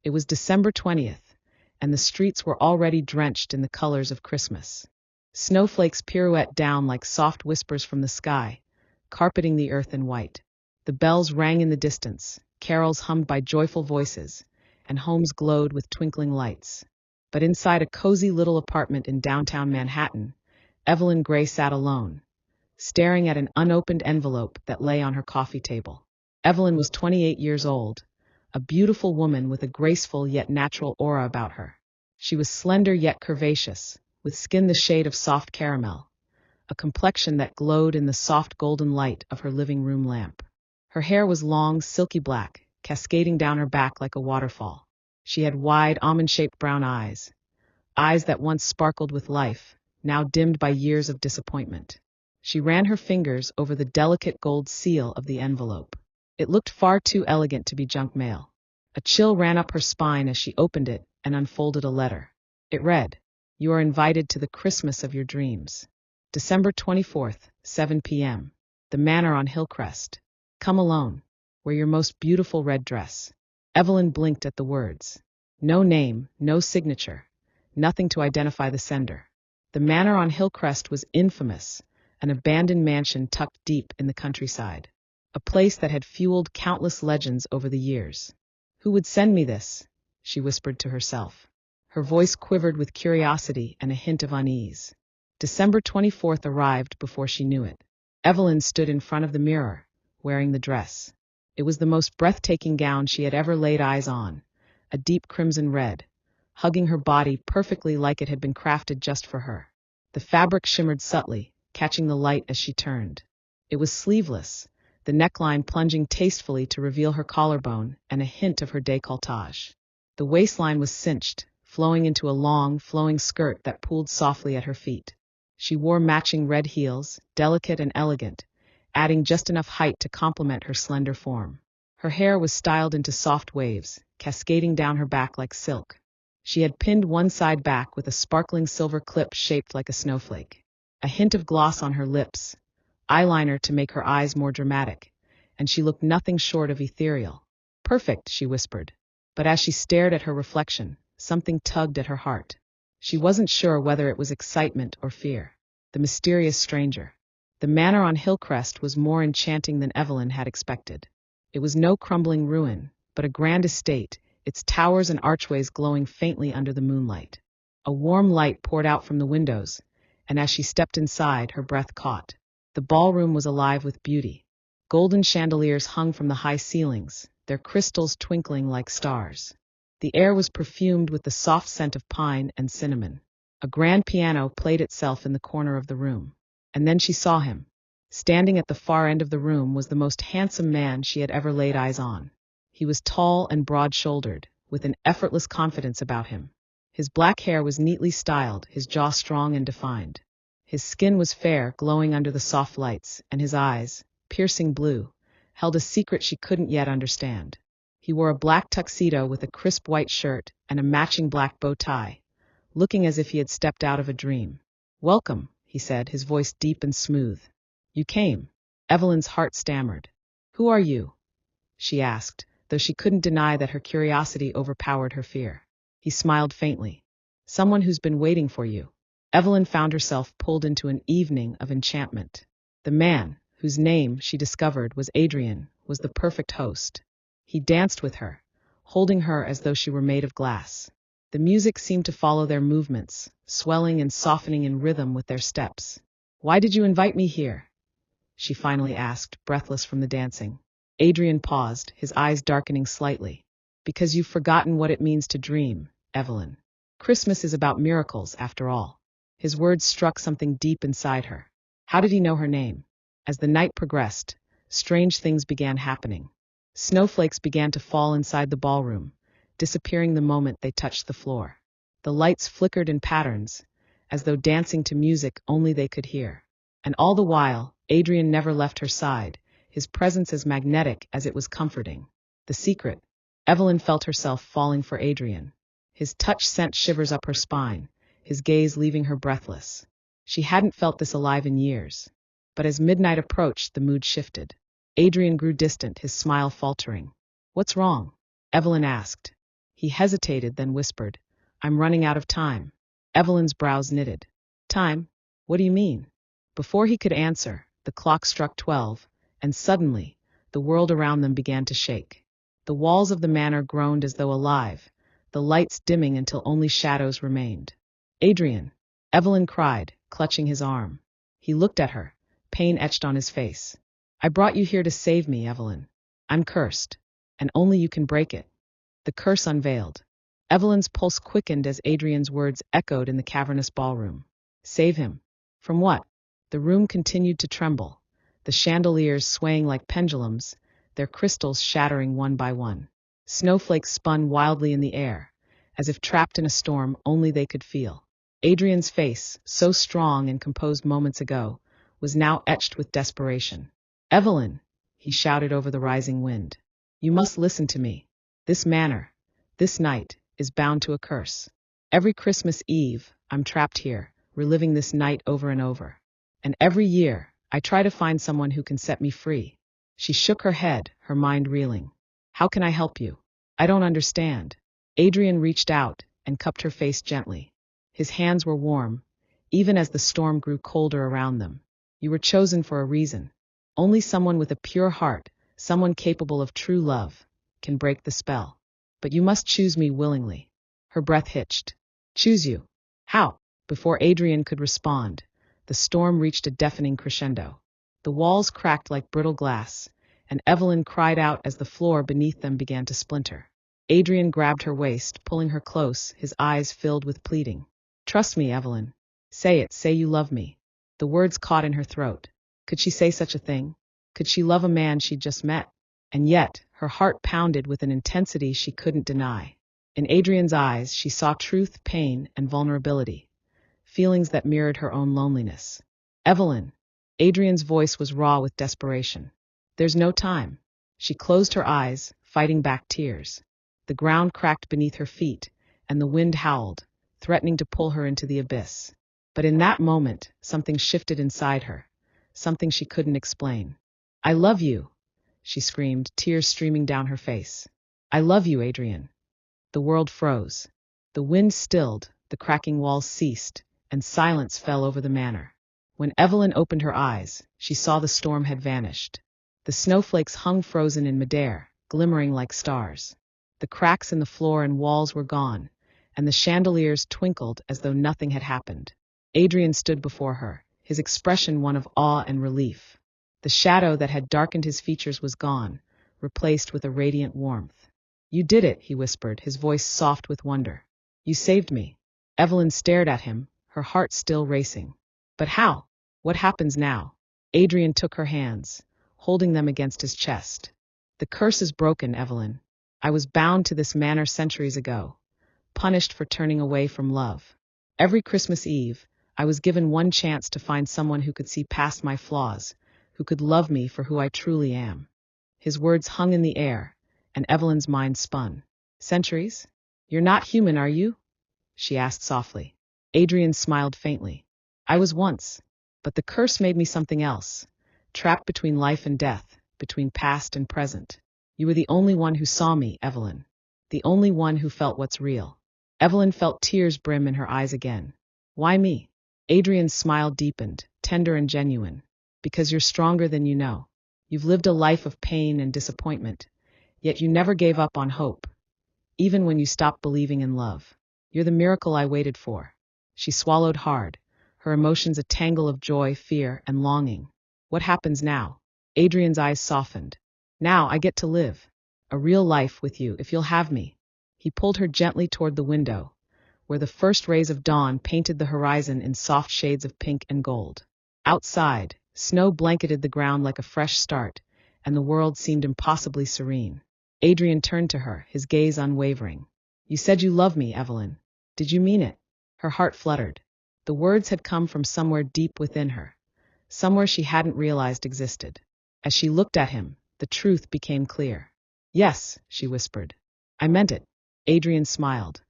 It was December 20th, and the streets were already drenched in the colors of Christmas. Snowflakes pirouette down like soft whispers from the sky, carpeting the earth in white. The bells rang in the distance, carols hummed by joyful voices, and homes glowed with twinkling lights. But inside a cozy little apartment in downtown Manhattan, Evelyn Gray sat alone, staring at an unopened envelope that lay on her coffee table. Evelyn was 28 years old, a beautiful woman with a graceful yet natural aura about her. She was slender yet curvaceous, with skin the shade of soft caramel, a complexion that glowed in the soft golden light of her living room lamp. Her hair was long, silky black, cascading down her back like a waterfall. She had wide, almond-shaped brown eyes that once sparkled with life, now dimmed by years of disappointment. She ran her fingers over the delicate gold seal of the envelope. It looked far too elegant to be junk mail. A chill ran up her spine as she opened it and unfolded a letter. It read, "You are invited to the Christmas of your dreams. December 24th, 7 p.m. The Manor on Hillcrest. Come alone. Wear your most beautiful red dress." Evelyn blinked at the words. No name, no signature, nothing to identify the sender. The Manor on Hillcrest was infamous, an abandoned mansion tucked deep in the countryside. A place that had fueled countless legends over the years. Who would send me this? She whispered to herself. Her voice quivered with curiosity and a hint of unease. December 24th arrived before she knew it. Evelyn stood in front of the mirror, wearing the dress. It was the most breathtaking gown she had ever laid eyes on, a deep crimson red, hugging her body perfectly like it had been crafted just for her. The fabric shimmered subtly, catching the light as she turned. It was sleeveless, the neckline plunging tastefully to reveal her collarbone and a hint of her décolletage. The waistline was cinched, flowing into a long, flowing skirt that pooled softly at her feet. She wore matching red heels, delicate and elegant, adding just enough height to complement her slender form. Her hair was styled into soft waves, cascading down her back like silk. She had pinned one side back with a sparkling silver clip shaped like a snowflake. A hint of gloss on her lips, eyeliner to make her eyes more dramatic, and she looked nothing short of ethereal. "Perfect," she whispered. But as she stared at her reflection, something tugged at her heart. She wasn't sure whether it was excitement or fear. The mysterious stranger. The Manor on Hillcrest was more enchanting than Evelyn had expected. It was no crumbling ruin, but a grand estate, its towers and archways glowing faintly under the moonlight. A warm light poured out from the windows, and as she stepped inside, her breath caught. The ballroom was alive with beauty. Golden chandeliers hung from the high ceilings, their crystals twinkling like stars. The air was perfumed with the soft scent of pine and cinnamon. A grand piano played itself in the corner of the room. And then she saw him. Standing at the far end of the room was the most handsome man she had ever laid eyes on. He was tall and broad-shouldered, with an effortless confidence about him. His black hair was neatly styled, his jaw strong and defined. His skin was fair, glowing under the soft lights, and his eyes, piercing blue, held a secret she couldn't yet understand. He wore a black tuxedo with a crisp white shirt and a matching black bow tie, looking as if he had stepped out of a dream. "Welcome," he said, his voice deep and smooth. "You came." Evelyn's heart stammered. "Who are you?" she asked, though she couldn't deny that her curiosity overpowered her fear. He smiled faintly. "Someone who's been waiting for you." Evelyn found herself pulled into an evening of enchantment. The man, whose name, she discovered, was Adrian, was the perfect host. He danced with her, holding her as though she were made of glass. The music seemed to follow their movements, swelling and softening in rhythm with their steps. "Why did you invite me here?" she finally asked, breathless from the dancing. Adrian paused, his eyes darkening slightly. "Because you've forgotten what it means to dream, Evelyn. Christmas is about miracles, after all." His words struck something deep inside her. How did he know her name? As the night progressed, strange things began happening. Snowflakes began to fall inside the ballroom, disappearing the moment they touched the floor. The lights flickered in patterns, as though dancing to music only they could hear. And all the while, Adrian never left her side, his presence as magnetic as it was comforting. The secret. Evelyn felt herself falling for Adrian. His touch sent shivers up her spine, his gaze leaving her breathless. She hadn't felt this alive in years. But as midnight approached, the mood shifted. Adrian grew distant, his smile faltering. "What's wrong?" Evelyn asked. He hesitated, then whispered, I'm running out of time. Evelyn's brows knitted. Time? What do you mean? Before he could answer, the clock struck 12, and suddenly, the world around them began to shake. The walls of the manor groaned as though alive, the lights dimming until only shadows remained. Adrian! Evelyn cried, clutching his arm. He looked at her, pain etched on his face. I brought you here to save me, Evelyn. I'm cursed, and only you can break it. The curse unveiled. Evelyn's pulse quickened as Adrian's words echoed in the cavernous ballroom. Save him. From what? The room continued to tremble, the chandeliers swaying like pendulums, their crystals shattering one by one. Snowflakes spun wildly in the air, as if trapped in a storm only they could feel. Adrian's face, so strong and composed moments ago, was now etched with desperation. Evelyn, he shouted over the rising wind. You must listen to me. This manor, this night, is bound to a curse. Every Christmas Eve, I'm trapped here, reliving this night over and over. And every year, I try to find someone who can set me free. She shook her head, her mind reeling. How can I help you? I don't understand. Adrian reached out and cupped her face gently. His hands were warm, even as the storm grew colder around them. You were chosen for a reason. Only someone with a pure heart, someone capable of true love, can break the spell. But you must choose me willingly. Her breath hitched. Choose you? How? Before Adrian could respond, the storm reached a deafening crescendo. The walls cracked like brittle glass, and Evelyn cried out as the floor beneath them began to splinter. Adrian grabbed her waist, pulling her close, his eyes filled with pleading. Trust me, Evelyn. Say it, say you love me. The words caught in her throat. Could she say such a thing? Could she love a man she'd just met? And yet, her heart pounded with an intensity she couldn't deny. In Adrian's eyes, she saw truth, pain, and vulnerability, feelings that mirrored her own loneliness. Evelyn. Adrian's voice was raw with desperation. There's no time. She closed her eyes, fighting back tears. The ground cracked beneath her feet, and the wind howled, threatening to pull her into the abyss. But in that moment, something shifted inside her, something she couldn't explain. I love you, she screamed, tears streaming down her face. I love you, Adrian. The world froze. The wind stilled, the cracking walls ceased, and silence fell over the manor. When Evelyn opened her eyes, she saw the storm had vanished. The snowflakes hung frozen in midair, glimmering like stars. The cracks in the floor and walls were gone, and the chandeliers twinkled as though nothing had happened. Adrian stood before her, his expression one of awe and relief. The shadow that had darkened his features was gone, replaced with a radiant warmth. You did it, he whispered, his voice soft with wonder. You saved me. Evelyn stared at him, her heart still racing. But how? What happens now? Adrian took her hands, holding them against his chest. The curse is broken, Evelyn. I was bound to this manor centuries ago, punished for turning away from love. Every Christmas Eve, I was given one chance to find someone who could see past my flaws, who could love me for who I truly am. His words hung in the air, and Evelyn's mind spun. Centuries? You're not human, are you? She asked softly. Adrian smiled faintly. I was once, but the curse made me something else, trapped between life and death, between past and present. You were the only one who saw me, Evelyn. The only one who felt what's real. Evelyn felt tears brim in her eyes again. Why me? Adrian's smile deepened, tender and genuine. Because you're stronger than you know. You've lived a life of pain and disappointment, yet you never gave up on hope, even when you stopped believing in love. You're the miracle I waited for. She swallowed hard, her emotions a tangle of joy, fear, and longing. What happens now? Adrian's eyes softened. Now I get to live a real life with you if you'll have me. He pulled her gently toward the window, where the first rays of dawn painted the horizon in soft shades of pink and gold. Outside, snow blanketed the ground like a fresh start, and the world seemed impossibly serene. Adrian turned to her, his gaze unwavering. You said you love me, Evelyn. Did you mean it? Her heart fluttered. The words had come from somewhere deep within her, somewhere she hadn't realized existed. As she looked at him, the truth became clear. Yes, she whispered. I meant it. Adrian smiled,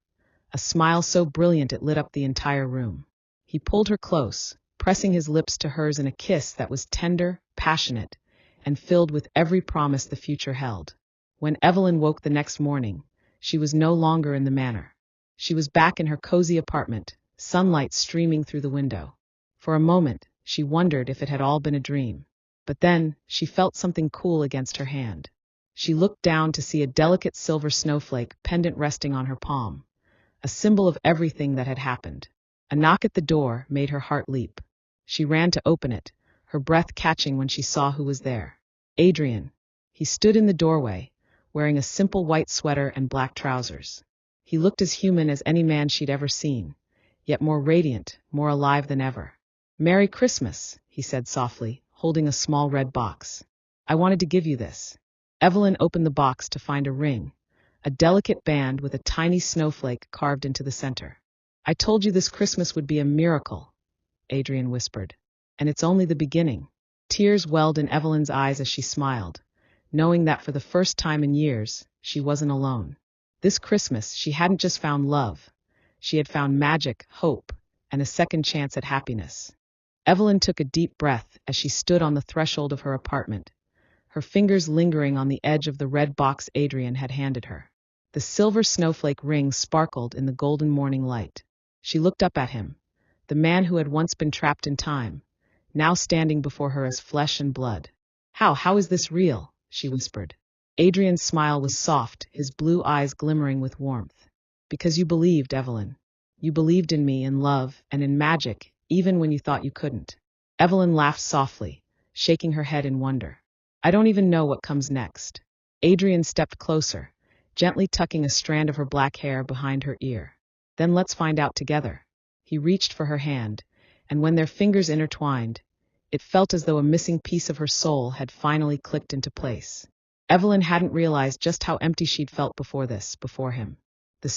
a smile so brilliant it lit up the entire room. He pulled her close, pressing his lips to hers in a kiss that was tender, passionate, and filled with every promise the future held. When Evelyn woke the next morning, She was no longer in the manor. She was back in her cozy apartment, sunlight streaming through the window. For a moment, she wondered if it had all been a dream. But then, she felt something cool against her hand. She looked down to see a delicate silver snowflake pendant resting on her palm, a symbol of everything that had happened. A knock at the door made her heart leap. She ran to open it, her breath catching when she saw who was there. Adrian. He stood in the doorway, wearing a simple white sweater and black trousers. He looked as human as any man she'd ever seen, yet more radiant, more alive than ever. "Merry Christmas," he said softly, holding a small red box. "I wanted to give you this." Evelyn opened the box to find a ring, a delicate band with a tiny snowflake carved into the center. "I told you this Christmas would be a miracle," Adrian whispered. "And it's only the beginning." Tears welled in Evelyn's eyes as she smiled, knowing that for the first time in years, she wasn't alone. This Christmas, she hadn't just found love. She had found magic, hope, and a second chance at happiness. Evelyn took a deep breath as she stood on the threshold of her apartment, her fingers lingering on the edge of the red box Adrian had handed her. The silver snowflake ring sparkled in the golden morning light. She looked up at him, the man who had once been trapped in time, now standing before her as flesh and blood. How is this real?" she whispered. Adrian's smile was soft, his blue eyes glimmering with warmth. "Because you believed, Evelyn. You believed in me, in love, and in magic, even when you thought you couldn't." Evelyn laughed softly, shaking her head in wonder. "I don't even know what comes next." Adrian stepped closer, gently tucking a strand of her black hair behind her ear. "Then let's find out together." He reached for her hand, and when their fingers intertwined, it felt as though a missing piece of her soul had finally clicked into place. Evelyn hadn't realized just how empty she'd felt before him. The